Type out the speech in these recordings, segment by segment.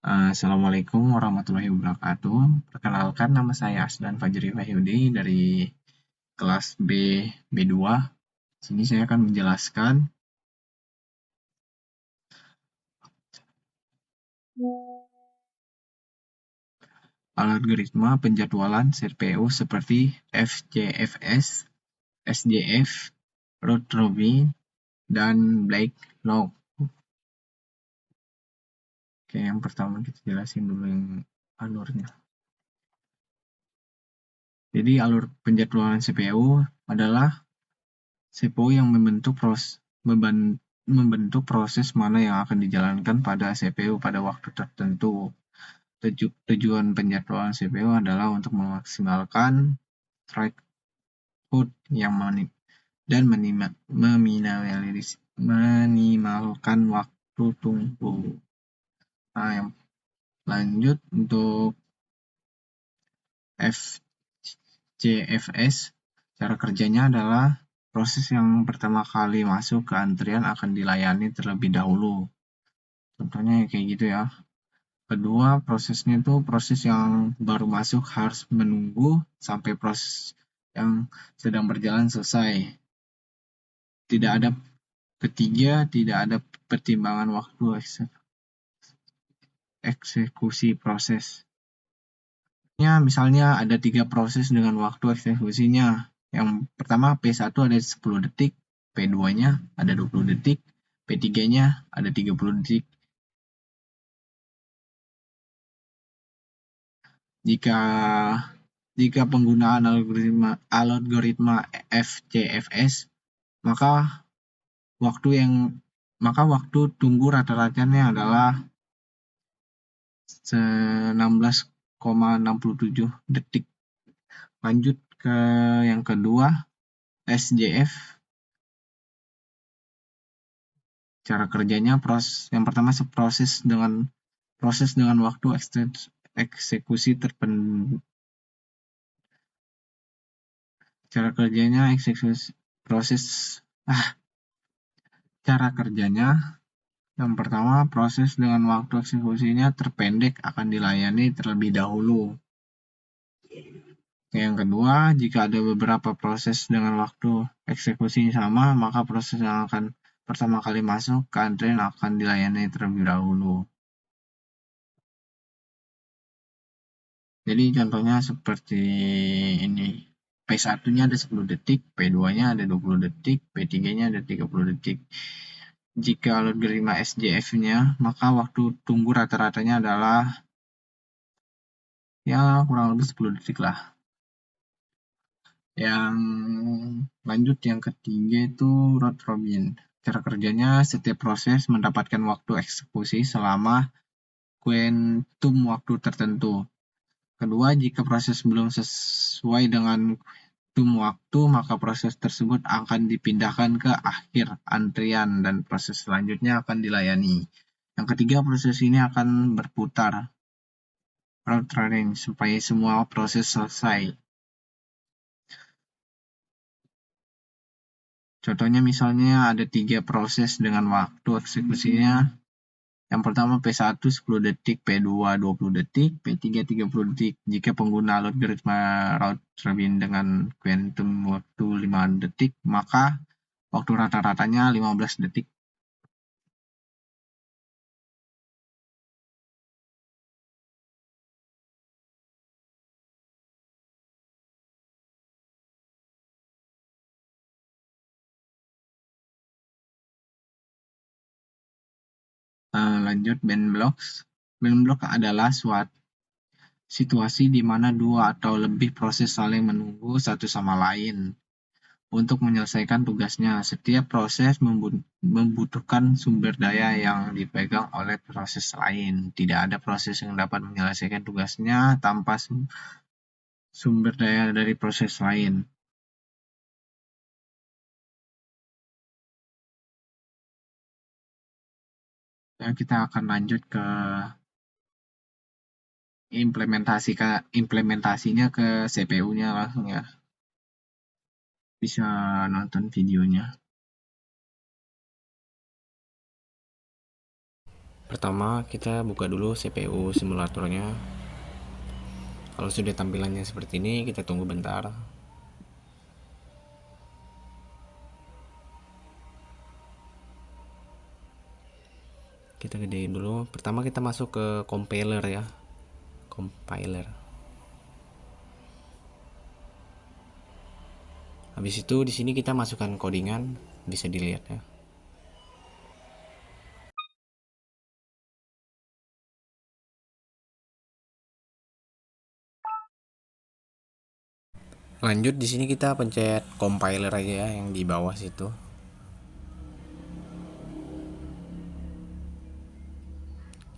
Assalamualaikum warahmatullahi wabarakatuh. Perkenalkan, nama saya Asdan Fajri Wahyudi dari kelas B2. Sini saya akan menjelaskan algoritma penjadwalan CPU seperti FJFS, SJF, Round Robin, dan Backlog. Oke, yang pertama kita jelasin dulu yang alurnya. Jadi alur penjadwalan CPU adalah CPU yang membentuk proses mana yang akan dijalankan pada CPU pada waktu tertentu. Tujuan penjadwalan CPU adalah untuk memaksimalkan throughput dan meminimalkan waktu tunggu. Nah, yang lanjut untuk FJFS, cara kerjanya adalah proses yang pertama kali masuk ke antrian akan dilayani terlebih dahulu. Contohnya kayak gitu ya. Kedua, prosesnya itu proses yang baru masuk harus menunggu sampai proses yang sedang berjalan selesai. Ketiga, tidak ada pertimbangan waktu eksekusi proses. Misalnya ada 3 proses dengan waktu eksekusinya. Yang pertama P1 ada 10 detik, P2-nya ada 20 detik, P3-nya ada 30 detik. Jika penggunaan algoritma FJFS, maka waktu tunggu rata-ratanya adalah 16,67 detik. Lanjut ke yang kedua, SJF. Cara kerjanya yang pertama proses dengan waktu eksekusi terpendek. Cara kerjanya yang pertama proses dengan waktu eksekusinya terpendek akan dilayani terlebih dahulu. Yang kedua, jika ada beberapa proses dengan waktu eksekusi sama, maka proses yang akan pertama kali masuk ke antrian akan dilayani terlebih dahulu. Jadi contohnya seperti ini. P1-nya ada 10 detik, P2-nya ada 20 detik, P3-nya ada 30 detik. Jika algoritma SJF-nya, maka waktu tunggu rata-ratanya adalah ya kurang lebih 10 detik lah. Yang lanjut yang ketiga itu round robin. Cara kerjanya setiap proses mendapatkan waktu eksekusi selama kuantum waktu tertentu. Kedua, jika proses belum sesuai dengan kuantum waktu, maka proses tersebut akan dipindahkan ke akhir antrian dan proses selanjutnya akan dilayani. Yang ketiga, proses ini akan berputar round robin supaya semua proses selesai. Contohnya misalnya ada 3 proses dengan waktu eksekusinya. Yang pertama P1 10 detik, P2 20 detik, P3 30 detik. Jika pengguna algoritma round robin dengan kuantum waktu 5 detik, maka waktu rata-ratanya 15 detik. Lanjut band blocks. Band block adalah suatu situasi di mana dua atau lebih proses saling menunggu satu sama lain untuk menyelesaikan tugasnya. Setiap proses membutuhkan sumber daya yang dipegang oleh proses lain. Tidak ada proses yang dapat menyelesaikan tugasnya tanpa sumber daya dari proses lain. Ya, kita akan lanjut ke implementasinya ke CPU-nya langsung ya. Bisa nonton videonya. Pertama kita buka dulu CPU simulatornya. Kalau sudah tampilannya seperti ini, kita tunggu bentar. Kita gedein dulu. Pertama kita masuk ke compiler ya. Compiler. Habis itu di sini kita masukkan codingan, bisa dilihat ya. Lanjut di sini kita pencet compiler aja ya yang di bawah situ.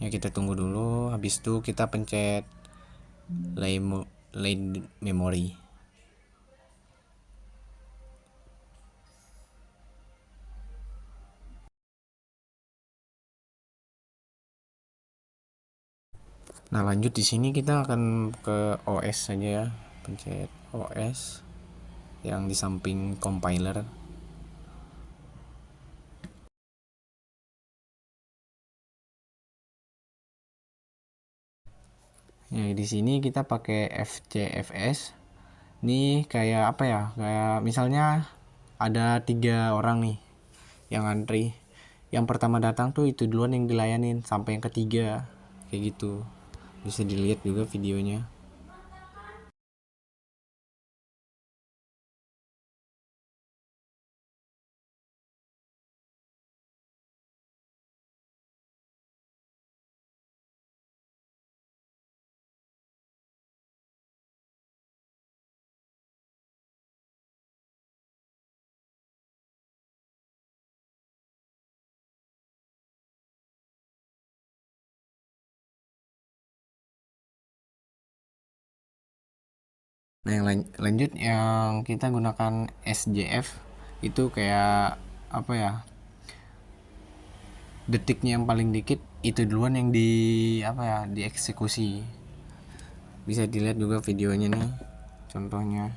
Ya kita tunggu dulu, habis itu kita pencet lay memory. Nah, lanjut di sini kita akan ke OS saja ya. Pencet OS yang di samping compiler. Ya, di sini kita pakai FCFS. Ini kayak apa ya? Kayak misalnya ada 3 orang nih yang antri. Yang pertama datang tuh itu duluan yang dilayanin sampai yang ketiga. Kayak gitu. Bisa dilihat juga videonya. Nah, yang lanjut yang kita gunakan SJF itu kayak apa ya? Detiknya yang paling dikit itu duluan yang di apa ya? Dieksekusi. Bisa dilihat juga videonya nih. Contohnya.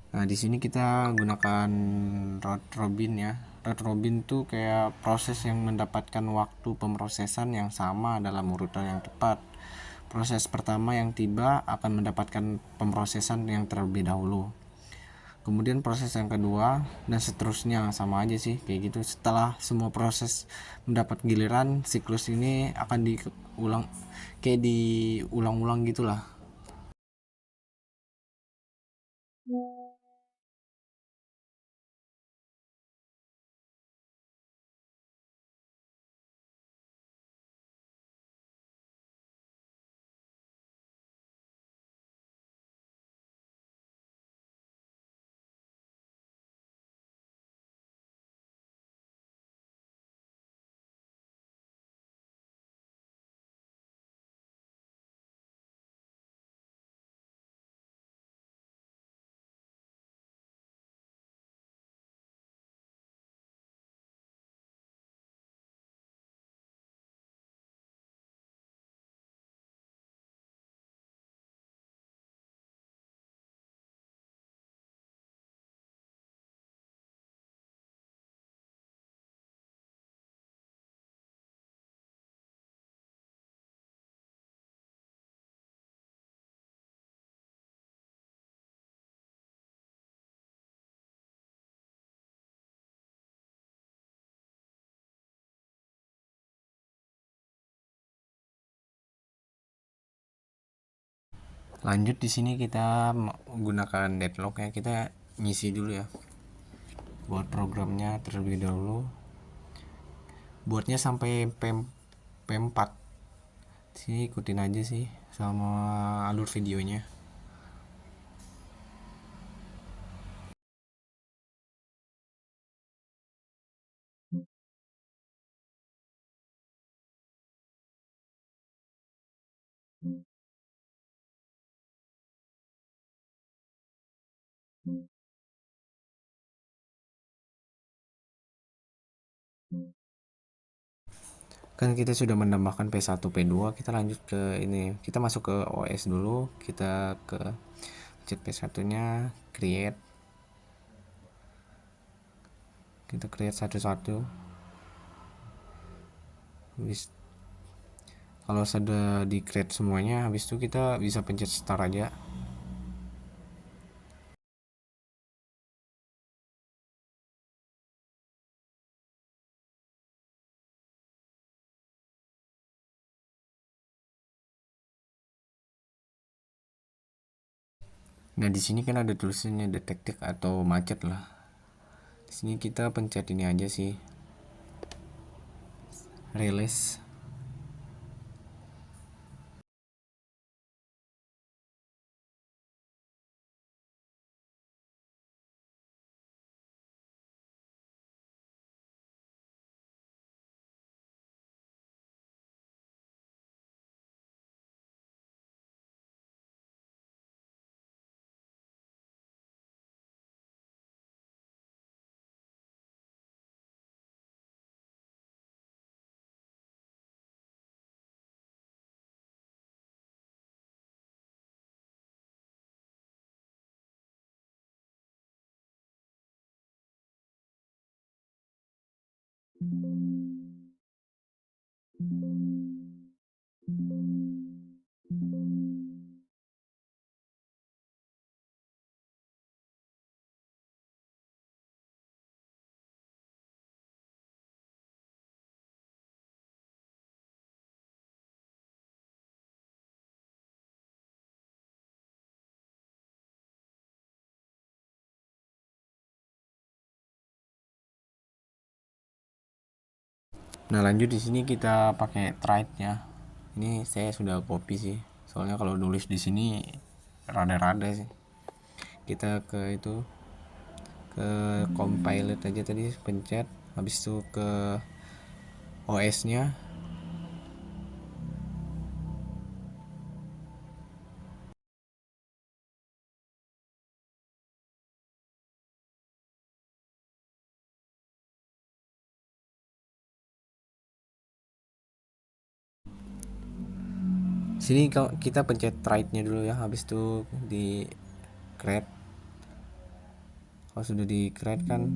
Nah, di sini kita gunakan round robin ya. Round robin tuh kayak proses yang mendapatkan waktu pemrosesan yang sama dalam urutan yang tepat. Proses pertama yang tiba akan mendapatkan pemrosesan yang terlebih dahulu. Kemudian proses yang kedua dan seterusnya, sama aja sih kayak gitu. Setelah semua proses mendapat giliran, siklus ini akan diulang kayak diulang-ulang gitulah. Lanjut di sini kita menggunakan deadlock ya. Kita ngisi dulu ya. Buat programnya terlebih dahulu. Buatnya sampai P4. Sini ikutin aja sih sama alur videonya. Kan kita sudah menambahkan P1 P2, kita lanjut ke ini, kita masuk ke OS dulu, kita ke chat P1 nya create, kita create satu-satu. Habis kalau sudah di create semuanya, habis itu kita bisa pencet start aja. Nah di sini kan ada tulisannya detektif atau macet lah. Di sini kita pencet ini aja sih, release. Nah lanjut di sini kita pakai trade ya. Ini saya sudah copy sih. Soalnya kalau nulis di sini rada-rada sih. Kita ke itu, ke compiled aja tadi, pencet. Habis itu ke OS-nya. Sini kalau kita pencet trade-nya dulu ya. Habis itu di create. Kalau sudah di create kan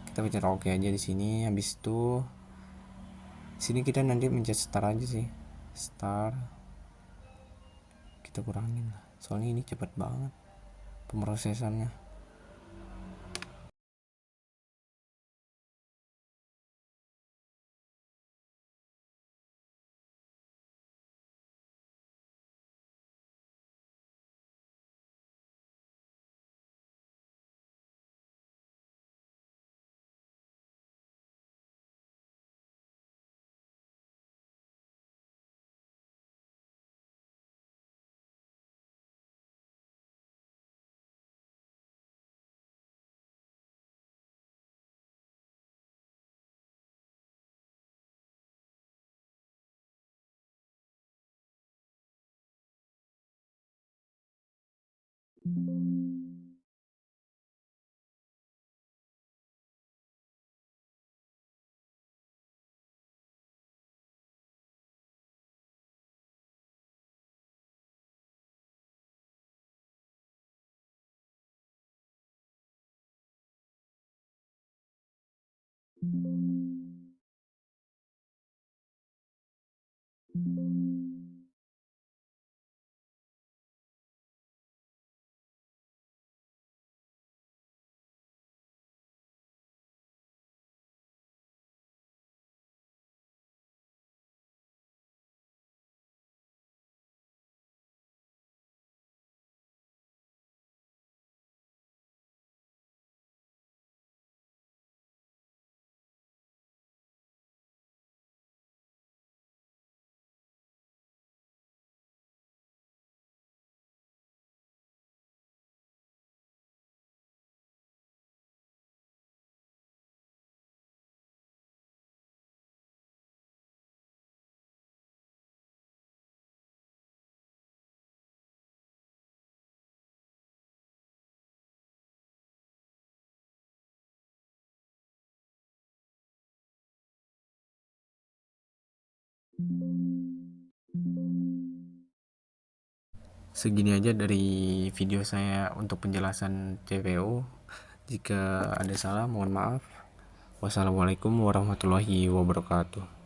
kita pencet oke aja di sini. Habis itu sini kita nanti pencet start aja sih. Start. Kita kurangin lah. Soalnya ini cepet banget pemrosesannya. Segini aja dari video saya untuk penjelasan CPU. Jika ada salah mohon maaf. Wassalamualaikum warahmatullahi wabarakatuh.